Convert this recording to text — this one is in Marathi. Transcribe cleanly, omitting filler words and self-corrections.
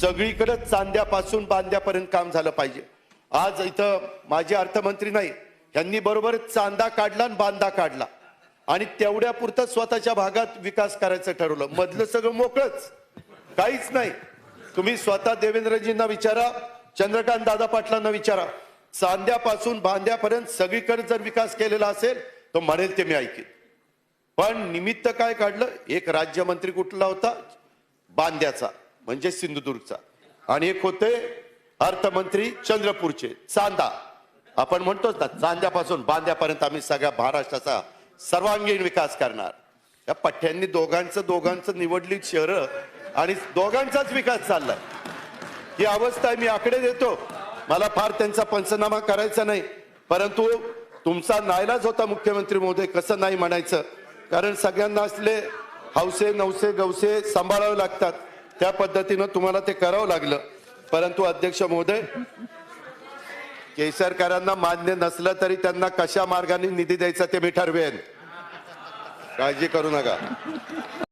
सगळीकडे चांद्यापासून बांद्यापर्यंत काम झालं पाहिजे। आज इथं माझे अर्थमंत्री नाही, यांनी बरोबर चांदा काढला आणि बांदा काढला आणि तेवढ्या पुरतं स्वतःच्या भागात विकास करायचं ठरवलं। मधलं सगळं मोकळच, काहीच नाही। तुम्ही स्वतः देवेंद्रजींना विचारा, चंद्रकांत दादा पाटलांना विचारा, चांद्यापासून बांद्यापर्यंत सगळीकडे जर विकास केलेला असेल तर म्हणेल ते मी ऐकेन। पण निमित्त काय काढलं? एक राज्यमंत्री कुठला होता? बांद्याचा म्हणजे सिंधुदुर्गचा, आणि एक होते अर्थमंत्री चंद्रपूरचे चांदा। आपण म्हणतो ना, चांद्यापासून बांद्यापर्यंत आम्ही सगळ्या महाराष्ट्राचा सर्वांगीण विकास करणार। या पठ्यांनी दोघांचं निवडली शहरं आणि दोघांचाच विकास चाललाय। ही अवस्था आहे। मी आकडे देतो, मला फार त्यांचा पंचनामा करायचा नाही, परंतु तुमचा नाईलाज होता मुख्यमंत्री महोदय, कसं नाही म्हणायचं, कारण सगळ्यांना असले हौसे नवसे गवसे सांभाळावे लागतात, त्या पद्धतीनं तुम्हाला ते करावं लागलं। परंतु अध्यक्ष महोदय, केसरकरांना मान्य नसलं तरी त्यांना कशा मार्गाने निधी द्यायचा ते मी ठरवेन, काळजी करू नका।